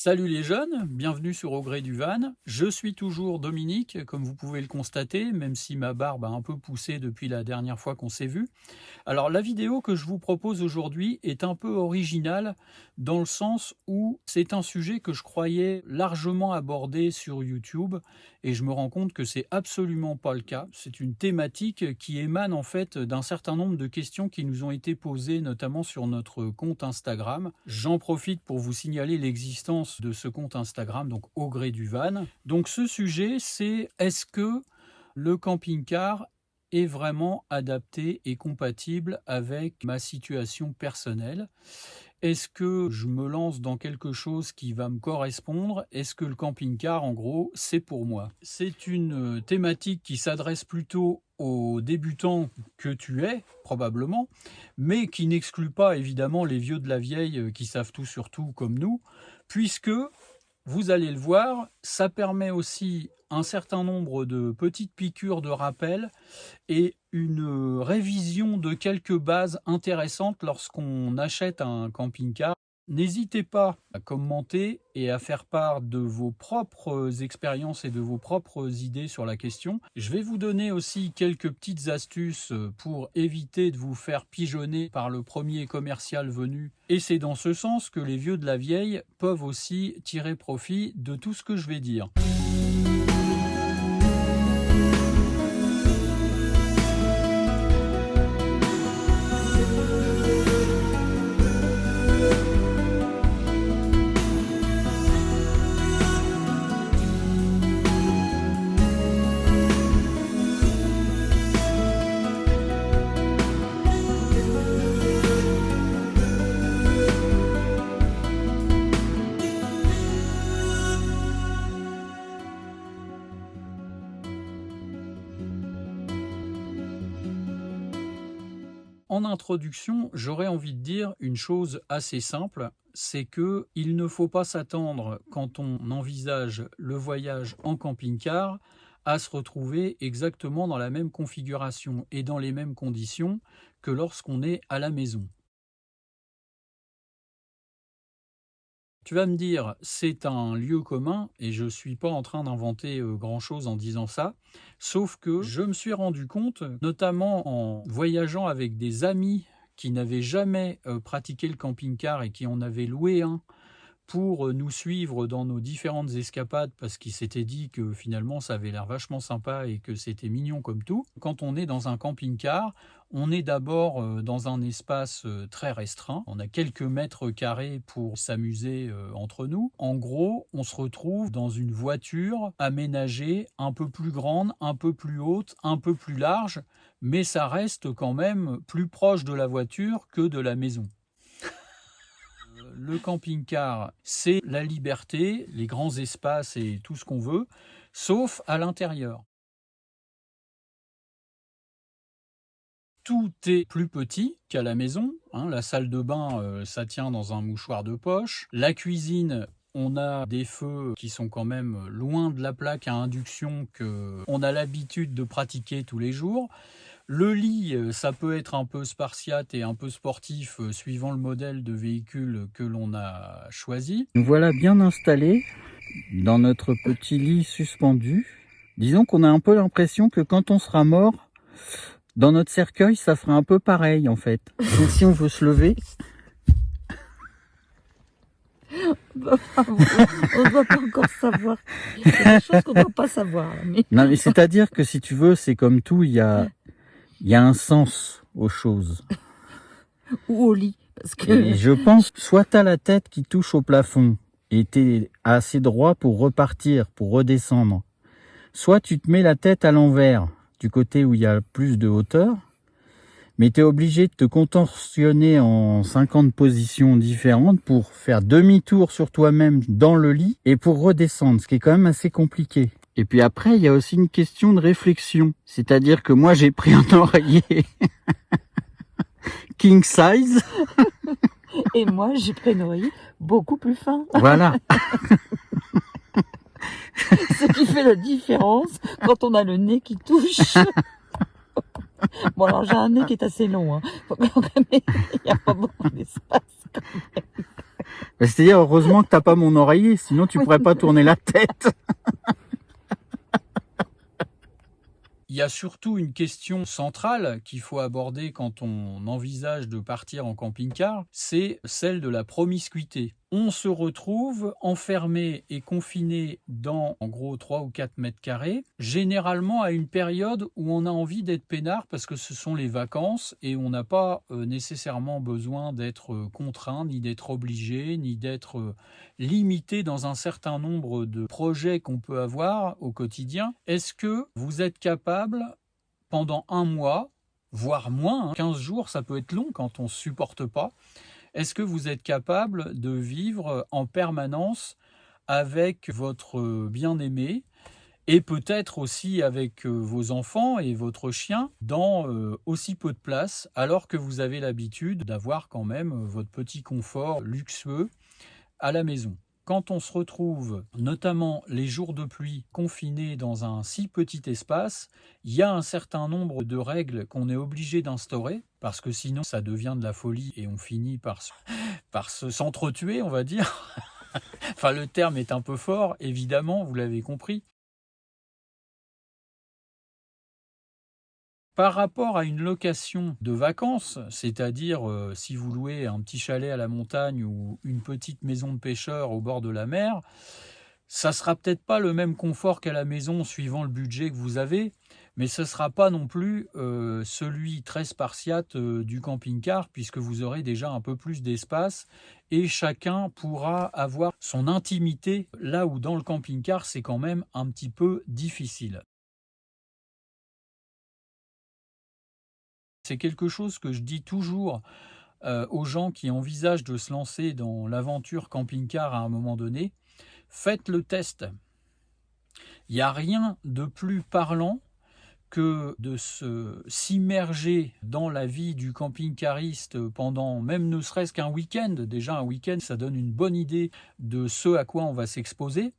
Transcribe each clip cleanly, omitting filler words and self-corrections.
Salut les jeunes, bienvenue sur Au Gré du Van. Je suis toujours Dominique, comme vous pouvez le constater, même si ma barbe a un peu poussé depuis la dernière fois qu'on s'est vu. Alors la vidéo que je vous propose aujourd'hui est un peu originale dans le sens où c'est un sujet que je croyais largement abordé sur YouTube et je me rends compte que c'est absolument pas le cas. C'est une thématique qui émane en fait d'un certain nombre de questions qui nous ont été posées notamment sur notre compte Instagram. J'en profite pour vous signaler l'existence de ce compte Instagram, donc Au Gré du Van. Donc ce sujet, c'est est-ce que le camping-car est vraiment adapté et compatible avec ma situation personnelle? Est-ce que je me lance dans quelque chose qui va me correspondre? Est-ce que le camping-car, en gros, c'est pour moi? C'est une thématique qui s'adresse plutôt aux débutants que tu es, probablement, mais qui n'exclut pas évidemment les vieux de la vieille qui savent tout sur tout comme nous, puisque vous allez le voir, ça permet aussi un certain nombre de petites piqûres de rappel et une révision de quelques bases intéressantes lorsqu'on achète un camping-car. N'hésitez pas à commenter et à faire part de vos propres expériences et de vos propres idées sur la question. Je vais vous donner aussi quelques petites astuces pour éviter de vous faire pigeonner par le premier commercial venu. Et c'est dans ce sens que les vieux de la vieille peuvent aussi tirer profit de tout ce que je vais dire. En introduction, j'aurais envie de dire une chose assez simple, c'est que il ne faut pas s'attendre, quand on envisage le voyage en camping-car, à se retrouver exactement dans la même configuration et dans les mêmes conditions que lorsqu'on est à la maison. Tu vas me dire, c'est un lieu commun et je ne suis pas en train d'inventer grand-chose en disant ça, sauf que je me suis rendu compte, notamment en voyageant avec des amis qui n'avaient jamais pratiqué le camping-car et qui en avaient loué un pour nous suivre dans nos différentes escapades parce qu'ils s'étaient dit que finalement ça avait l'air vachement sympa et que c'était mignon comme tout. Quand on est dans un camping-car, on est d'abord dans un espace très restreint. On a quelques mètres carrés pour s'amuser entre nous. En gros, on se retrouve dans une voiture aménagée un peu plus grande, un peu plus haute, un peu plus large, mais ça reste quand même plus proche de la voiture que de la maison. Le camping-car, c'est la liberté, les grands espaces et tout ce qu'on veut, sauf à l'intérieur. Tout est plus petit qu'à la maison. La salle de bain, ça tient dans un mouchoir de poche. La cuisine, on a des feux qui sont quand même loin de la plaque à induction qu'on a l'habitude de pratiquer tous les jours. Le lit, ça peut être un peu spartiate et un peu sportif suivant le modèle de véhicule que l'on a choisi. Nous voilà bien installés dans notre petit lit suspendu. Disons qu'on a un peu l'impression que quand on sera mort, dans notre cercueil, ça fera un peu pareil en fait. Donc si on veut se lever... On ne doit pas encore savoir. Il y a des choses qu'on ne doit pas savoir. Mais... Non, mais c'est-à-dire que si tu veux, c'est comme tout, il y a un sens aux choses. Ou au lit. Parce que... Et je pense, soit tu as la tête qui touche au plafond et tu es assez droit pour repartir, pour redescendre. Soit tu te mets la tête à l'envers, du côté où il y a plus de hauteur, mais tu es obligé de te contorsionner en 50 positions différentes pour faire demi-tour sur toi-même dans le lit et pour redescendre, ce qui est quand même assez compliqué. Et puis après, il y a aussi une question de réflexion. C'est-à-dire que moi, j'ai pris un oreiller king size. Et moi, j'ai pris un oreiller beaucoup plus fin. Voilà. Ce qui fait la différence quand on a le nez qui touche. Bon, alors j'ai un nez qui est assez long, hein. Mais il n'y a pas beaucoup d'espace quand même. C'est-à-dire, heureusement que t'as pas mon oreiller, sinon tu pourrais pas tourner la tête. Il y a surtout une question centrale qu'il faut aborder quand on envisage de partir en camping-car, c'est celle de la promiscuité. On se retrouve enfermé et confiné dans en gros 3 ou 4 mètres carrés, généralement à une période où on a envie d'être peinard parce que ce sont les vacances et on n'a pas nécessairement besoin d'être contraint, ni d'être obligé, ni d'être limité dans un certain nombre de projets qu'on peut avoir au quotidien. Est-ce que vous êtes capable, pendant un mois, voire moins, 15 jours, ça peut être long quand on ne supporte pas, est-ce que vous êtes capable de vivre en permanence avec votre bien-aimé et peut-être aussi avec vos enfants et votre chien dans aussi peu de place, alors que vous avez l'habitude d'avoir quand même votre petit confort luxueux à la maison? Quand on se retrouve, notamment les jours de pluie, confinés dans un si petit espace, il y a un certain nombre de règles qu'on est obligé d'instaurer, parce que sinon ça devient de la folie et on finit par s'entretuer, on va dire. Enfin, le terme est un peu fort, évidemment, vous l'avez compris. Par rapport à une location de vacances, c'est-à-dire si vous louez un petit chalet à la montagne ou une petite maison de pêcheur au bord de la mer, ça sera peut-être pas le même confort qu'à la maison suivant le budget que vous avez, mais ce ne sera pas non plus celui très spartiate du camping-car puisque vous aurez déjà un peu plus d'espace et chacun pourra avoir son intimité là où dans le camping-car c'est quand même un petit peu difficile. C'est quelque chose que je dis toujours aux gens qui envisagent de se lancer dans l'aventure camping-car à un moment donné. Faites le test. Il n'y a rien de plus parlant que de s'immerger dans la vie du camping-cariste pendant même ne serait-ce qu'un week-end. Déjà un week-end, ça donne une bonne idée de ce à quoi on va s'exposer.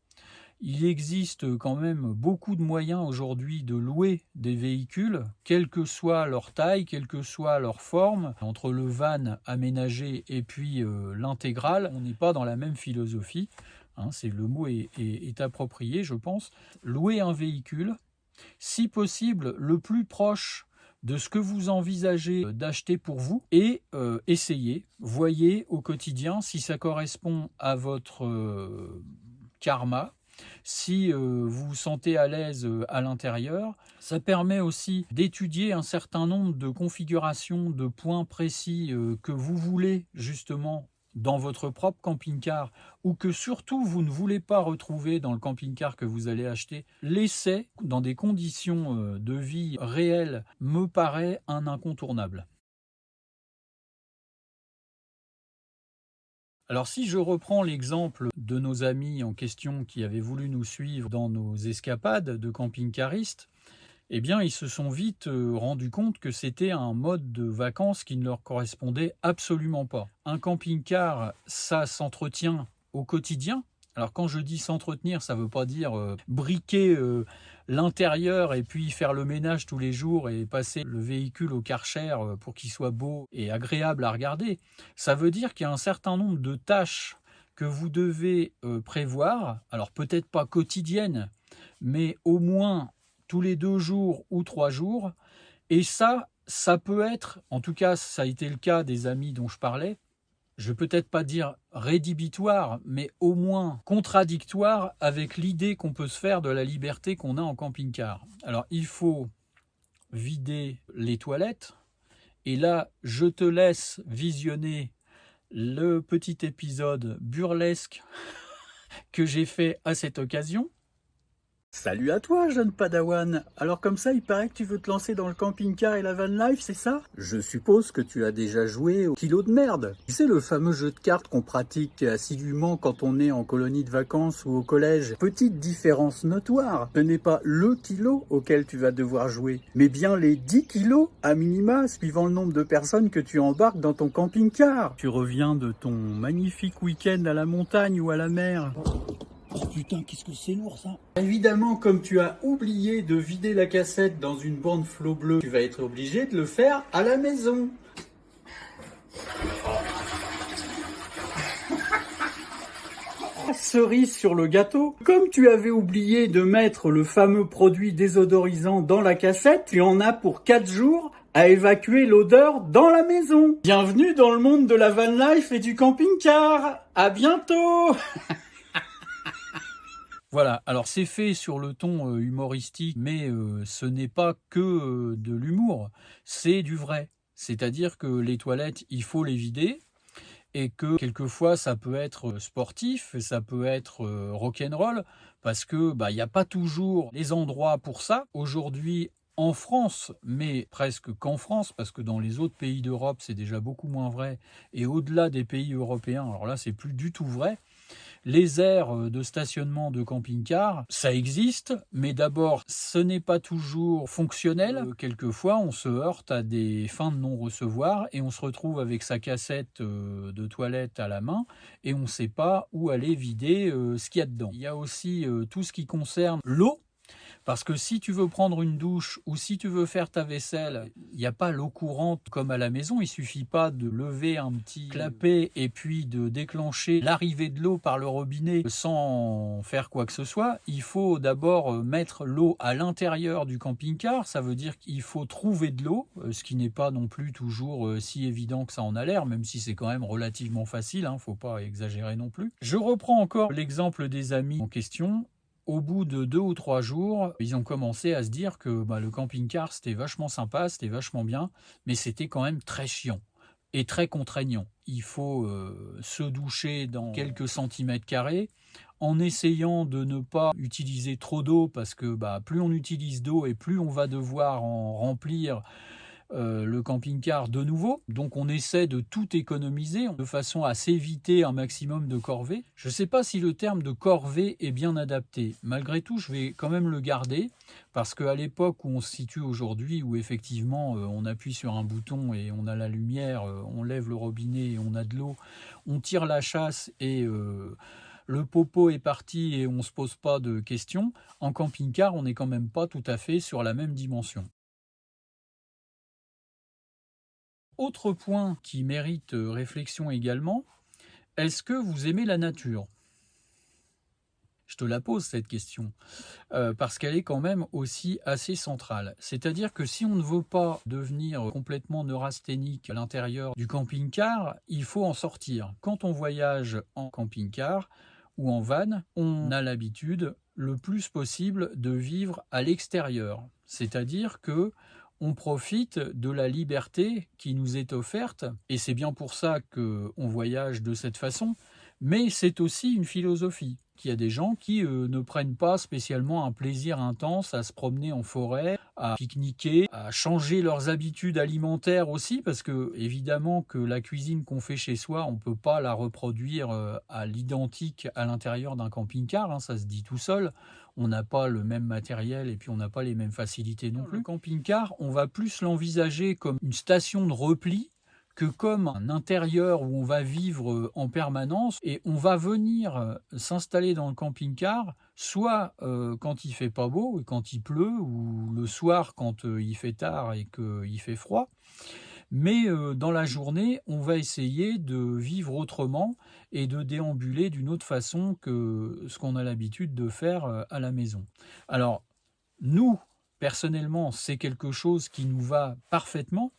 Il existe quand même beaucoup de moyens aujourd'hui de louer des véhicules, quelle que soit leur taille, quelle que soit leur forme. Entre le van aménagé et puis l'intégral, on n'est pas dans la même philosophie. Le mot est approprié, je pense. Louer un véhicule, si possible, le plus proche de ce que vous envisagez d'acheter pour vous et essayez, voyez au quotidien si ça correspond à votre karma. Si vous vous sentez à l'aise à l'intérieur, ça permet aussi d'étudier un certain nombre de configurations, de points précis que vous voulez justement dans votre propre camping-car ou que surtout vous ne voulez pas retrouver dans le camping-car que vous allez acheter. L'essai dans des conditions de vie réelles me paraît un incontournable. Alors si je reprends l'exemple de nos amis en question qui avaient voulu nous suivre dans nos escapades de camping-caristes, eh bien ils se sont vite rendus compte que c'était un mode de vacances qui ne leur correspondait absolument pas. Un camping-car, ça s'entretient au quotidien. Alors quand je dis s'entretenir, ça ne veut pas dire briquer l'intérieur et puis faire le ménage tous les jours et passer le véhicule au Karcher pour qu'il soit beau et agréable à regarder. Ça veut dire qu'il y a un certain nombre de tâches que vous devez prévoir, alors peut-être pas quotidiennes, mais au moins tous les 2 jours ou 3 jours. Et ça peut être, en tout cas ça a été le cas des amis dont je parlais, je ne vais peut-être pas dire rédhibitoire, mais au moins contradictoire avec l'idée qu'on peut se faire de la liberté qu'on a en camping-car. Alors, il faut vider les toilettes. Et là, je te laisse visionner le petit épisode burlesque que j'ai fait à cette occasion. Salut à toi, jeune padawan. Alors comme ça, il paraît que tu veux te lancer dans le camping-car et la van life, c'est ça? Je suppose que tu as déjà joué au kilo de merde. C'est le fameux jeu de cartes qu'on pratique assidûment quand on est en colonie de vacances ou au collège. Petite différence notoire, ce n'est pas le kilo auquel tu vas devoir jouer, mais bien les 10 kilos à minima, suivant le nombre de personnes que tu embarques dans ton camping-car. Tu reviens de ton magnifique week-end à la montagne ou à la mer. Oh putain, qu'est-ce que c'est lourd ça! Évidemment, comme tu as oublié de vider la cassette dans une bande flot bleu, tu vas être obligé de le faire à la maison. cerise sur le gâteau, comme tu avais oublié de mettre le fameux produit désodorisant dans la cassette, tu en as pour 4 jours à évacuer l'odeur dans la maison. Bienvenue dans le monde de la van life et du camping-car. À bientôt. Voilà, alors c'est fait sur le ton humoristique, mais ce n'est pas que de l'humour, c'est du vrai. C'est-à-dire que les toilettes, il faut les vider, et que quelquefois ça peut être sportif, ça peut être rock'n'roll, parce que il n'y a pas toujours les endroits pour ça. Aujourd'hui, en France, mais presque qu'en France, parce que dans les autres pays d'Europe, c'est déjà beaucoup moins vrai, et au-delà des pays européens, alors là, c'est plus du tout vrai. Les aires de stationnement de camping-car, ça existe, mais d'abord, ce n'est pas toujours fonctionnel. Quelquefois, on se heurte à des fins de non-recevoir et on se retrouve avec sa cassette de toilette à la main et on ne sait pas où aller vider ce qu'il y a dedans. Il y a aussi tout ce qui concerne l'eau. Parce que si tu veux prendre une douche ou si tu veux faire ta vaisselle, il n'y a pas l'eau courante comme à la maison. Il suffit pas de lever un petit clapet et puis de déclencher l'arrivée de l'eau par le robinet sans faire quoi que ce soit. Il faut d'abord mettre l'eau à l'intérieur du camping-car. Ça veut dire qu'il faut trouver de l'eau, ce qui n'est pas non plus toujours si évident que ça en a l'air, même si c'est quand même relativement facile. Faut pas exagérer non plus. Je reprends encore l'exemple des amis en question. Au bout de 2 ou 3 jours, ils ont commencé à se dire que le camping-car, c'était vachement sympa, c'était vachement bien, mais c'était quand même très chiant et très contraignant. Il faut se doucher dans quelques centimètres carrés, en essayant de ne pas utiliser trop d'eau, parce que plus on utilise d'eau et plus on va devoir en remplir le camping-car de nouveau. Donc on essaie de tout économiser de façon à s'éviter un maximum de corvées. Je ne sais pas si le terme de corvée est bien adapté. Malgré tout, je vais quand même le garder, parce qu'à l'époque où on se situe aujourd'hui, où effectivement on appuie sur un bouton et on a la lumière, on lève le robinet et on a de l'eau, on tire la chasse et le popo est parti et on ne se pose pas de questions. En camping-car, on n'est quand même pas tout à fait sur la même dimension. Autre point qui mérite réflexion également, est-ce que vous aimez la nature ? Je te la pose cette question, parce qu'elle est quand même aussi assez centrale. C'est-à-dire que si on ne veut pas devenir complètement neurasthénique à l'intérieur du camping-car, il faut en sortir. Quand on voyage en camping-car ou en van, on a l'habitude le plus possible de vivre à l'extérieur. C'est-à-dire que on profite de la liberté qui nous est offerte, et c'est bien pour ça qu'on voyage de cette façon, mais c'est aussi une philosophie. Il y a des gens qui ne prennent pas spécialement un plaisir intense à se promener en forêt, à pique-niquer, à changer leurs habitudes alimentaires aussi, parce que évidemment que la cuisine qu'on fait chez soi, on ne peut pas la reproduire à l'identique à l'intérieur d'un camping-car, ça se dit tout seul. On n'a pas le même matériel et puis on n'a pas les mêmes facilités non plus. Le camping-car, on va plus l'envisager comme une station de repli que comme un intérieur où on va vivre en permanence, et on va venir s'installer dans le camping-car soit quand il fait pas beau et quand il pleut, ou le soir quand il fait tard et qu'il fait froid. Mais dans la journée, on va essayer de vivre autrement et de déambuler d'une autre façon que ce qu'on a l'habitude de faire à la maison. Alors, nous, personnellement, c'est quelque chose qui nous va parfaitement,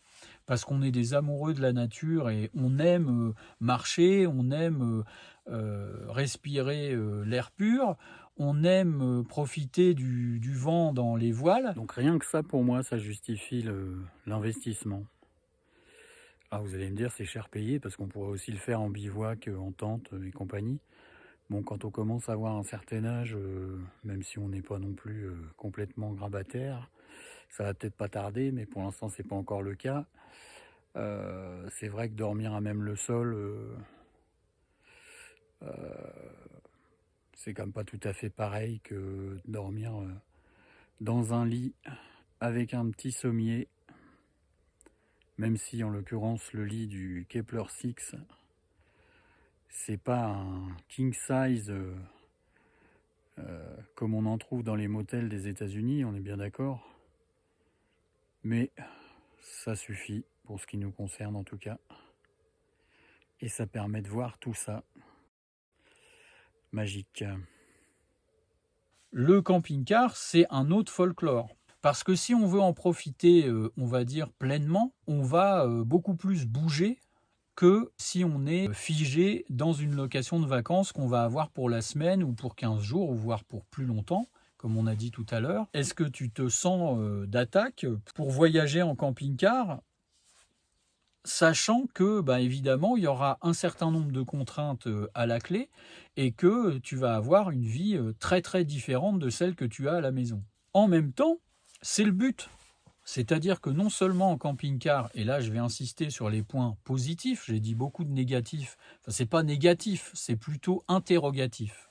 parce qu'on est des amoureux de la nature et on aime marcher, on aime respirer l'air pur, on aime profiter du vent dans les voiles. Donc rien que ça, pour moi, ça justifie l'investissement. Alors vous allez me dire, c'est cher payé, parce qu'on pourrait aussi le faire en bivouac, en tente et compagnie. Bon, quand on commence à avoir un certain âge, même si on n'est pas non plus complètement grabataire, ça va peut-être pas tarder, mais pour l'instant c'est pas encore le cas. C'est vrai que dormir à même le sol, c'est quand même pas tout à fait pareil que dormir dans un lit avec un petit sommier, même si en l'occurrence le lit du Kepler 6, c'est pas un king size comme on en trouve dans les motels des États-Unis, on est bien d'accord, mais ça suffit pour ce qui nous concerne en tout cas, et ça permet de voir tout ça. magique. Le camping-car, c'est un autre folklore. Parce que si on veut en profiter, on va dire pleinement, on va beaucoup plus bouger que si on est figé dans une location de vacances qu'on va avoir pour la semaine ou pour 15 jours ou voire pour plus longtemps, comme on a dit tout à l'heure. Est-ce que tu te sens d'attaque pour voyager en camping-car, sachant que, évidemment, il y aura un certain nombre de contraintes à la clé et que tu vas avoir une vie très très différente de celle que tu as à la maison. En même temps, c'est le but. C'est-à-dire que non seulement en camping-car, et là je vais insister sur les points positifs, j'ai dit beaucoup de négatifs, enfin c'est pas négatif, c'est plutôt interrogatif.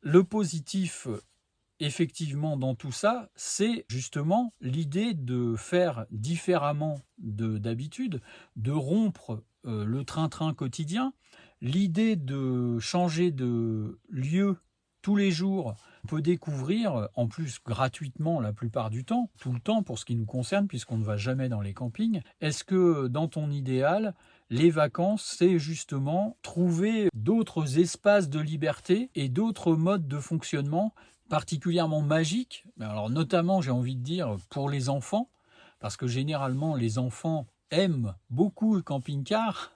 Le positif, effectivement, dans tout ça, c'est justement l'idée de faire différemment d'habitude, de rompre le train-train quotidien, l'idée de changer de lieu tous les jours. On peut découvrir, en plus gratuitement la plupart du temps, tout le temps pour ce qui nous concerne, puisqu'on ne va jamais dans les campings. Est-ce que dans ton idéal, les vacances, c'est justement trouver d'autres espaces de liberté et d'autres modes de fonctionnement particulièrement magiques, alors notamment j'ai envie de dire pour les enfants, parce que généralement les enfants aiment beaucoup le camping-car,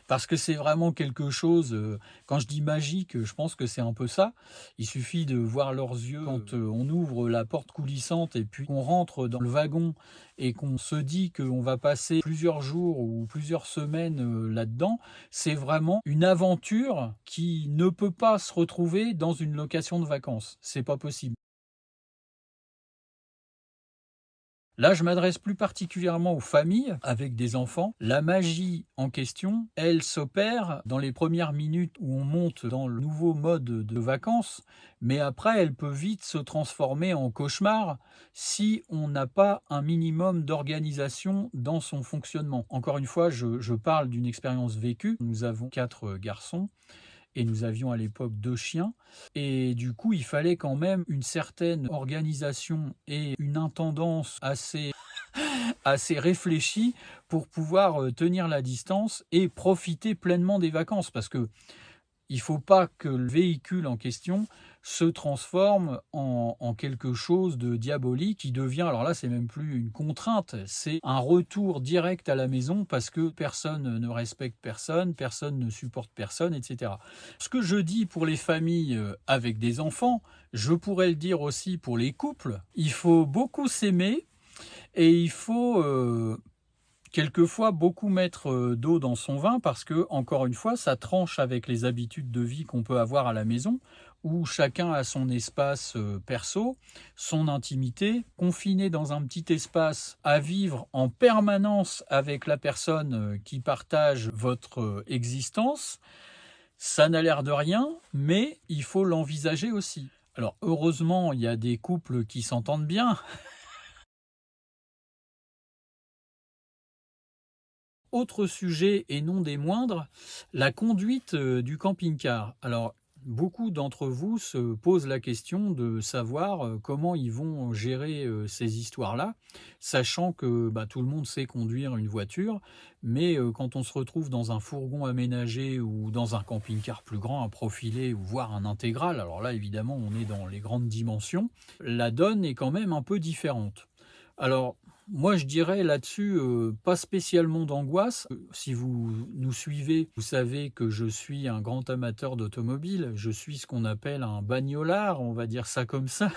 parce que c'est vraiment quelque chose, quand je dis magique, je pense que c'est un peu ça. Il suffit de voir leurs yeux quand on ouvre la porte coulissante et puis qu'on rentre dans le wagon et qu'on se dit qu'on va passer plusieurs jours ou plusieurs semaines là-dedans. C'est vraiment une aventure qui ne peut pas se retrouver dans une location de vacances. C'est pas possible. Là, je m'adresse plus particulièrement aux familles avec des enfants. La magie en question, elle s'opère dans les premières minutes où on monte dans le nouveau mode de vacances, mais après, elle peut vite se transformer en cauchemar si on n'a pas un minimum d'organisation dans son fonctionnement. Encore une fois, je parle d'une expérience vécue. Nous avons 4 garçons. Et nous avions à l'époque 2 chiens. Et du coup, il fallait quand même une certaine organisation et une intendance assez réfléchie pour pouvoir tenir la distance et profiter pleinement des vacances. Parce que il ne faut pas que le véhicule en question se transforme en quelque chose de diabolique qui devient, alors là c'est même plus une contrainte, c'est un retour direct à la maison parce que personne ne respecte personne, personne ne supporte personne, etc. Ce que je dis pour les familles avec des enfants, je pourrais le dire aussi pour les couples, il faut beaucoup s'aimer et il faut quelquefois beaucoup mettre d'eau dans son vin parce que, encore une fois, ça tranche avec les habitudes de vie qu'on peut avoir à la maison où chacun a son espace perso, son intimité, confiné dans un petit espace à vivre en permanence avec la personne qui partage votre existence. Ça n'a l'air de rien, mais il faut l'envisager aussi. Alors heureusement, il y a des couples qui s'entendent bien. Autre sujet et non des moindres, la conduite du camping-car. Alors, beaucoup d'entre vous se posent la question de savoir comment ils vont gérer ces histoires-là, sachant que tout le monde sait conduire une voiture, mais quand on se retrouve dans un fourgon aménagé ou dans un camping-car plus grand, un profilé ou voire un intégral, alors là évidemment on est dans les grandes dimensions, la donne est quand même un peu différente. Alors, moi, je dirais là-dessus, pas spécialement d'angoisse. Si vous nous suivez, vous savez que je suis un grand amateur d'automobile. Je suis ce qu'on appelle un bagnolard, on va dire ça comme ça.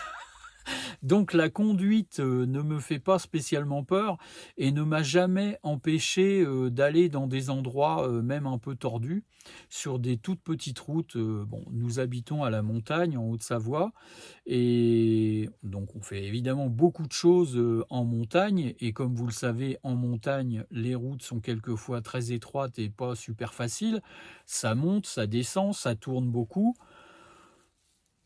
Donc la conduite ne me fait pas spécialement peur et ne m'a jamais empêché d'aller dans des endroits même un peu tordus, sur des toutes petites routes. Bon, nous habitons à la montagne, en Haute-Savoie, et donc on fait évidemment beaucoup de choses en montagne, et comme vous le savez, en montagne, les routes sont quelquefois très étroites et pas super faciles. Ça monte, ça descend, ça tourne beaucoup.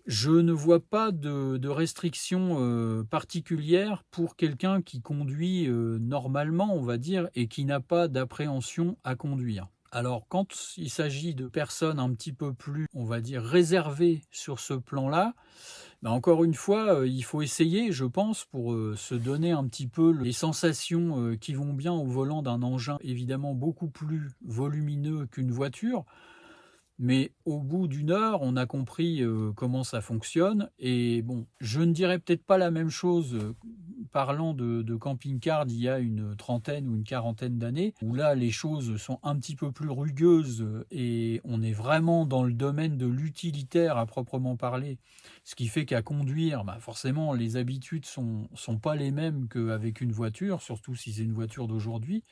Je ne vois pas de restrictions particulières pour quelqu'un qui conduit normalement, on va dire, et qui n'a pas d'appréhension à conduire. Alors, quand il s'agit de personnes un petit peu plus, on va dire, réservées sur ce plan-là, encore une fois, il faut essayer, je pense, pour se donner un petit peu les sensations qui vont bien au volant d'un engin évidemment beaucoup plus volumineux qu'une voiture. Mais au bout d'une heure, on a compris comment ça fonctionne. Et bon, je ne dirais peut-être pas la même chose parlant de camping-car d'il y a une trentaine ou une quarantaine d'années, où là, les choses sont un petit peu plus rugueuses et on est vraiment dans le domaine de l'utilitaire à proprement parler. Ce qui fait qu'à conduire, forcément, les habitudes sont pas les mêmes qu'avec une voiture, surtout si c'est une voiture d'aujourd'hui.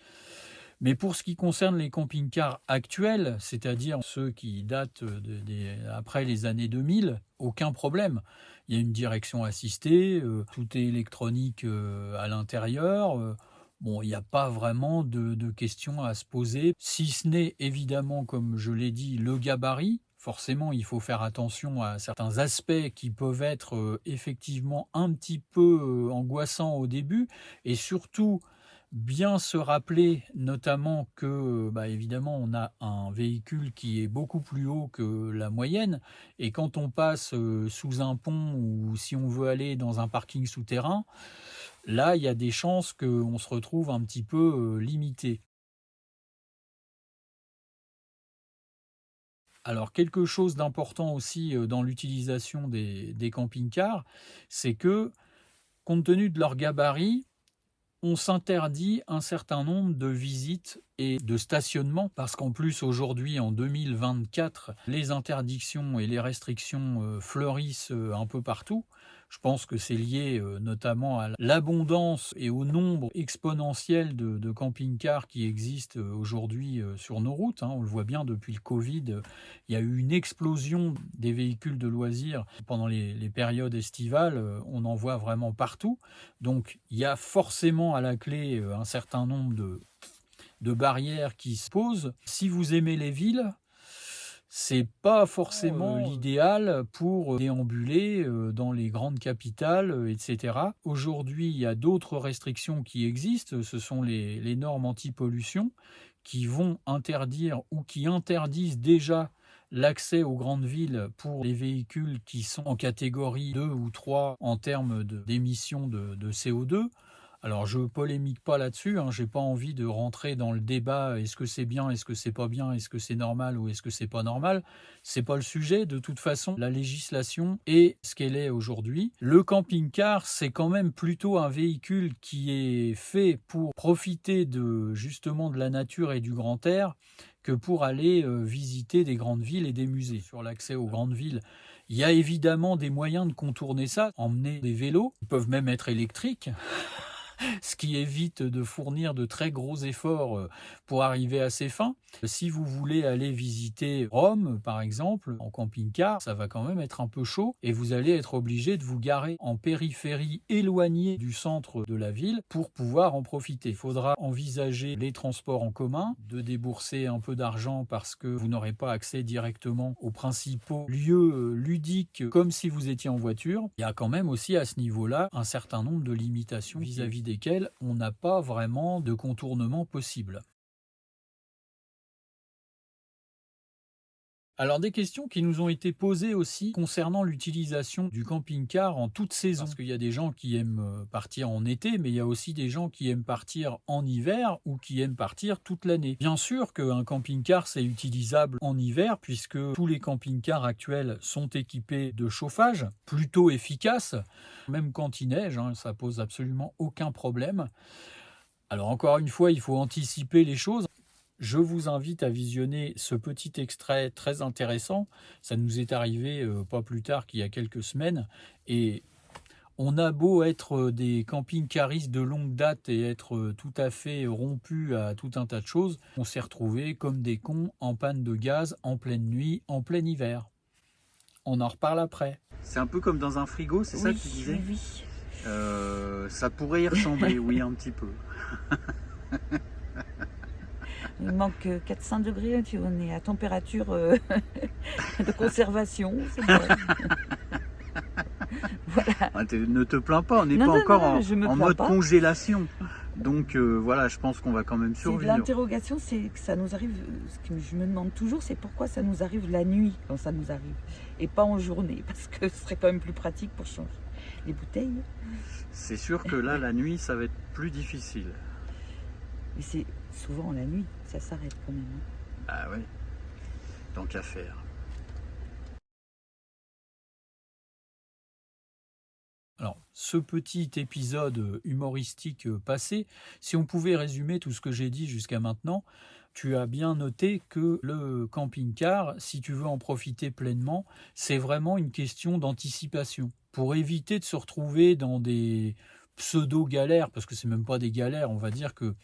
Mais pour ce qui concerne les camping-cars actuels, c'est-à-dire ceux qui datent après les années 2000, aucun problème. Il y a une direction assistée, tout est électronique à l'intérieur. Bon, il n'y a pas vraiment de questions à se poser, si ce n'est évidemment, comme je l'ai dit, le gabarit. Forcément, il faut faire attention à certains aspects qui peuvent être effectivement un petit peu angoissants au début, et surtout bien se rappeler notamment que, évidemment, on a un véhicule qui est beaucoup plus haut que la moyenne, et quand on passe sous un pont ou si on veut aller dans un parking souterrain, là, il y a des chances qu'on se retrouve un petit peu limité. Alors, quelque chose d'important aussi dans l'utilisation des camping-cars, c'est que, compte tenu de leur gabarit, on s'interdit un certain nombre de visites et de stationnements, parce qu'en plus aujourd'hui, en 2024, les interdictions et les restrictions fleurissent un peu partout. Je pense que c'est lié notamment à l'abondance et au nombre exponentiel de camping-cars qui existent aujourd'hui sur nos routes. On le voit bien depuis le Covid, il y a eu une explosion des véhicules de loisirs pendant les périodes estivales, on en voit vraiment partout. Donc il y a forcément à la clé un certain nombre de barrières qui se posent. Si vous aimez les villes, c'est pas forcément l'idéal pour déambuler dans les grandes capitales, etc. Aujourd'hui, il y a d'autres restrictions qui existent. Ce sont les normes anti-pollution qui vont interdire ou qui interdisent déjà l'accès aux grandes villes pour les véhicules qui sont en catégorie 2 ou 3 en termes d'émissions de CO2. Alors je polémique pas là-dessus, j'ai pas envie de rentrer dans le débat, est-ce que c'est bien, est-ce que c'est pas bien, est-ce que c'est normal ou est-ce que c'est pas normal. C'est pas le sujet, de toute façon, la législation est ce qu'elle est aujourd'hui. Le camping-car, c'est quand même plutôt un véhicule qui est fait pour profiter justement de la nature et du grand air, que pour aller visiter des grandes villes et des musées. Sur l'accès aux grandes villes, il y a évidemment des moyens de contourner ça, emmener des vélos, ils peuvent même être électriques, ce qui évite de fournir de très gros efforts pour arriver à ses fins. Si vous voulez aller visiter Rome, par exemple, en camping-car, ça va quand même être un peu chaud et vous allez être obligé de vous garer en périphérie éloignée du centre de la ville pour pouvoir en profiter. Il faudra envisager les transports en commun, de débourser un peu d'argent parce que vous n'aurez pas accès directement aux principaux lieux ludiques comme si vous étiez en voiture. Il y a quand même aussi à ce niveau-là un certain nombre de limitations vis-à-vis desquelles on n'a pas vraiment de contournement possible. Alors des questions qui nous ont été posées aussi concernant l'utilisation du camping-car en toute saison. Parce qu'il y a des gens qui aiment partir en été, mais il y a aussi des gens qui aiment partir en hiver ou qui aiment partir toute l'année. Bien sûr qu'un camping-car c'est utilisable en hiver puisque tous les camping-cars actuels sont équipés de chauffage plutôt efficace. Même quand il neige, ça pose absolument aucun problème. Alors encore une fois, il faut anticiper les choses. Je vous invite à visionner ce petit extrait très intéressant. Ça nous est arrivé pas plus tard qu'il y a quelques semaines. Et on a beau être des camping-caristes de longue date et être tout à fait rompus à tout un tas de choses, on s'est retrouvés comme des cons en panne de gaz en pleine nuit, en plein hiver. On en reparle après. C'est un peu comme dans un frigo, c'est ça que tu disais? Oui. Ça pourrait y ressembler, oui, un petit peu. Il manque 400 degrés, puis on est à température de conservation. C'est bon. Voilà. Ne te plains pas, on n'est pas encore en mode congélation. Donc voilà, je pense qu'on va quand même survivre. L'interrogation, c'est que ça nous arrive, ce que je me demande toujours, c'est pourquoi ça nous arrive la nuit quand ça nous arrive, et pas en journée, parce que ce serait quand même plus pratique pour changer les bouteilles. C'est sûr que là, la nuit, ça va être plus difficile. Mais c'est souvent la nuit, ça s'arrête quand même. Ah ouais, tant qu'à faire. Alors, ce petit épisode humoristique passé, si on pouvait résumer tout ce que j'ai dit jusqu'à maintenant, tu as bien noté que le camping-car, si tu veux en profiter pleinement, c'est vraiment une question d'anticipation. Pour éviter de se retrouver dans des pseudo-galères, parce que c'est même pas des galères, on va dire que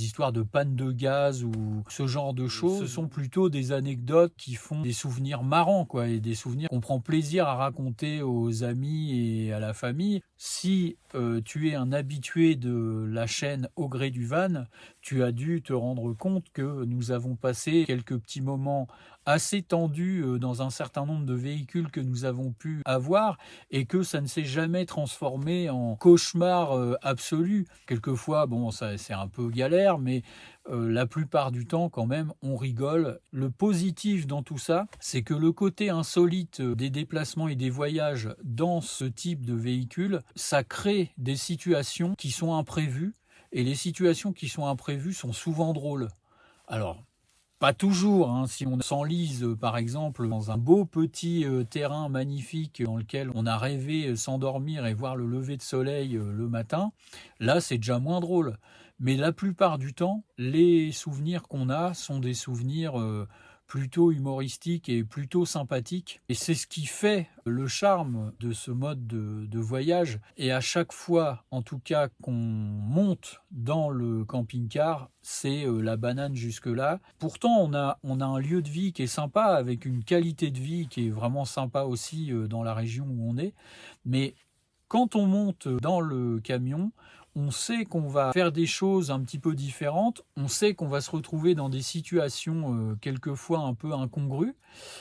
des histoires de panne de gaz ou ce genre de choses, ce sont plutôt des anecdotes qui font des souvenirs marrants, quoi, et des souvenirs qu'on prend plaisir à raconter aux amis et à la famille. Si tu es un habitué de la chaîne Au Gré du Van, tu as dû te rendre compte que nous avons passé quelques petits moments assez tendus dans un certain nombre de véhicules que nous avons pu avoir et que ça ne s'est jamais transformé en cauchemar absolu. Quelquefois, bon, ça c'est un peu galère, mais la plupart du temps, quand même, on rigole. Le positif dans tout ça, c'est que le côté insolite des déplacements et des voyages dans ce type de véhicule, ça crée des situations qui sont imprévues, et les situations qui sont imprévues sont souvent drôles. Alors, pas toujours, hein. Si on s'enlise par exemple dans un beau petit terrain magnifique dans lequel on a rêvé s'endormir et voir le lever de soleil le matin, là c'est déjà moins drôle. Mais la plupart du temps, les souvenirs qu'on a sont des souvenirs plutôt humoristiques et plutôt sympathiques. Et c'est ce qui fait le charme de ce mode de voyage. Et à chaque fois, en tout cas, qu'on monte dans le camping-car, c'est la banane jusque-là. Pourtant, on a un lieu de vie qui est sympa, avec une qualité de vie qui est vraiment sympa aussi dans la région où on est. Mais quand on monte dans le camion, on sait qu'on va faire des choses un petit peu différentes, on sait qu'on va se retrouver dans des situations quelquefois un peu incongrues.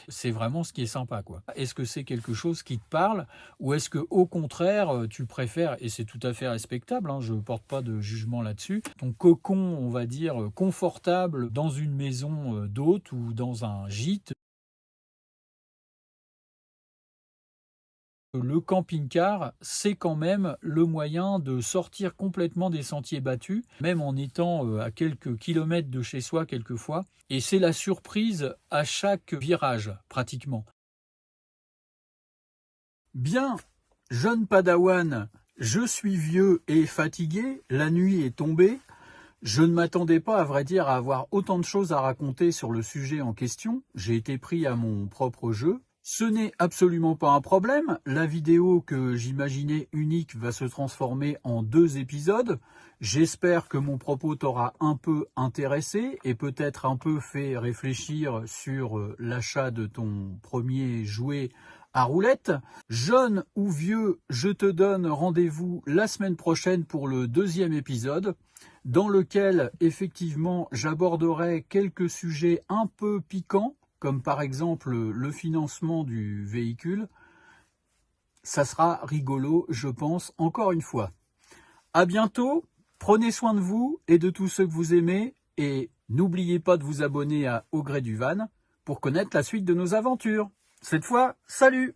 C'est vraiment ce qui est sympa, quoi. Est-ce que c'est quelque chose qui te parle, ou est-ce que au contraire tu préfères, et c'est tout à fait respectable, hein, je ne porte pas de jugement là-dessus, ton cocon, on va dire, confortable dans une maison d'hôte ou dans un gîte? Le camping-car, c'est quand même le moyen de sortir complètement des sentiers battus, même en étant à quelques kilomètres de chez soi quelquefois. Et c'est la surprise à chaque virage, pratiquement. Bien, jeune padawan, je suis vieux et fatigué, la nuit est tombée. Je ne m'attendais pas, à vrai dire, à avoir autant de choses à raconter sur le sujet en question. J'ai été pris à mon propre jeu. Ce n'est absolument pas un problème. La vidéo que j'imaginais unique va se transformer en 2 épisodes. J'espère que mon propos t'aura un peu intéressé et peut-être un peu fait réfléchir sur l'achat de ton premier jouet à roulette. Jeune ou vieux, je te donne rendez-vous la semaine prochaine pour le 2e épisode, dans lequel effectivement j'aborderai quelques sujets un peu piquants, comme par exemple le financement du véhicule. Ça sera rigolo, je pense, encore une fois. À bientôt, prenez soin de vous et de tous ceux que vous aimez, et n'oubliez pas de vous abonner à Au Gré du Van pour connaître la suite de nos aventures. Cette fois, salut!